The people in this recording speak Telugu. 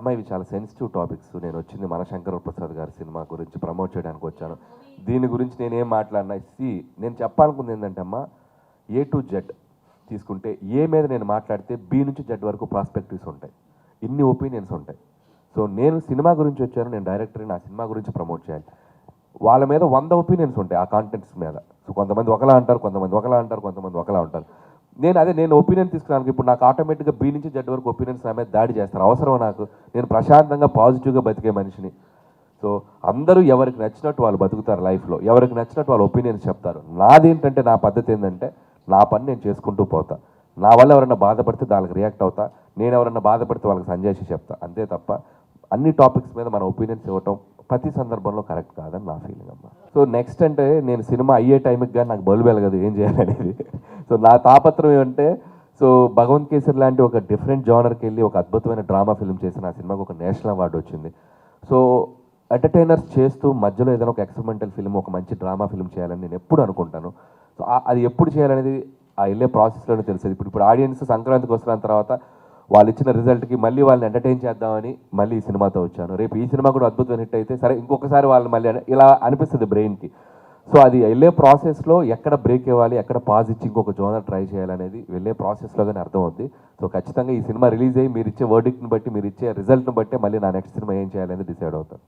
అమ్మ ఇవి చాలా సెన్సిటివ్ టాపిక్స్. నేను వచ్చింది మనశంకర ప్రసాద్ గారి సినిమా గురించి ప్రమోట్ చేయడానికి వచ్చాను. దీని గురించి నేనేం మాట్లాడినా నేను చెప్పాలనుకుంది ఏంటంటే అమ్మ, ఏ టు జెడ్ తీసుకుంటే ఏ మీద నేను మాట్లాడితే బి నుంచి జెడ్ వరకు ప్రాస్పెక్టివ్స్ ఉంటాయి, ఇన్ని ఒపీనియన్స్ ఉంటాయి. సో నేను సినిమా గురించి వచ్చాను, నేను డైరెక్టర్, నా సినిమా గురించి ప్రమోట్ చేయాలి. వాళ్ళ మీద 100 ఒపీనియన్స్ ఉంటాయి ఆ కాంటెంట్స్ మీద. సో కొంతమంది ఒకలా అంటారు, కొంతమంది ఒకలా అంటారు, కొంతమంది ఒకలా ఉంటారు. నేను ఒపీనియన్ తీసుకున్నాను. ఇప్పుడు నాకు ఆటోమేటిక్గా బి నుంచి జెడ్ వరకు ఒపీనియన్స్ నా మీద దాడి చేస్తారు. అవసరం నాకు? నేను ప్రశాంతంగా పాజిటివ్గా బతికే మనిషిని. సో అందరూ ఎవరికి నచ్చినట్టు వాళ్ళు బతుకుతారు లైఫ్లో, ఎవరికి నచ్చినట్టు వాళ్ళు ఒపీనియన్స్ చెప్తారు. నాదేంటంటే నా పద్ధతి ఏంటంటే నా పని నేను చేసుకుంటూ పోతా. నా వల్ల ఎవరైనా బాధపడితే దానికి రియాక్ట్ అవుతా, నేను ఎవరైనా బాధపడితే వాళ్ళకి సంజాయిషి చెప్తా, అంతే తప్ప అన్ని టాపిక్స్ మీద మన ఒపీనియన్స్ ఇవ్వటం ప్రతి సందర్భంలో కరెక్ట్ కాదని నా ఫీలింగ్ అమ్మ. సో నెక్స్ట్ అంటే నేను సినిమా అయ్యే టైంకి కానీ నాకు బల్బు వెలగదు ఏం చేయాలనేది. సో నా తాపత్రం ఏమంటే, సో భగవంత్ కేసరి లాంటి ఒక డిఫరెంట్ జానర్కి వెళ్ళి ఒక అద్భుతమైన డ్రామా ఫిల్మ్ చేసిన ఆ సినిమాకి ఒక నేషనల్ అవార్డు వచ్చింది. సో ఎంటర్టైనర్స్ చేస్తూ మధ్యలో ఏదైనా ఒక ఎక్స్పెరిమెంటల్ ఫిల్మ్, ఒక మంచి డ్రామా ఫిల్మ్ చేయాలని నేను ఎప్పుడు అనుకుంటాను. సో అది ఎప్పుడు చేయాలనేది ఆ వెళ్ళే ప్రాసెస్లోనే తెలుస్తుంది. ఇప్పుడు ఆడియన్స్ సంక్రాంతికి వస్తున్న తర్వాత వాళ్ళు ఇచ్చిన రిజల్ట్కి మళ్ళీ వాళ్ళని ఎంటర్టైన్ చేద్దామని మళ్ళీ ఈ సినిమాతో వచ్చాను. రేపు ఈ సినిమా కూడా అద్భుతమైన హిట్ అయితే సరే ఇంకొకసారి వాళ్ళని మళ్ళీ ఇలా అనిపిస్తుంది బ్రెయిన్కి. సో అది వెళ్ళే ప్రాసెస్లో ఎక్కడ బ్రేక్ ఇవ్వాలి, ఎక్కడ పాజ్ ఇచ్చి ఇంకొక జోనర్ ట్రై చేయాలనేది వెళ్ళే ప్రాసెస్లోగానే అర్థమవుద్ది. సో ఖచ్చితంగా ఈ సినిమా రిలీజ్ అయ్యి మీరు ఇచ్చే వర్డిక్ట్ని బట్టి, మీరు ఇచ్చే రిజల్ట్ని బట్టి మళ్ళీ నా నెక్స్ట్ సినిమా ఏం చేయాలనేది డిసైడ్ అవుతాను.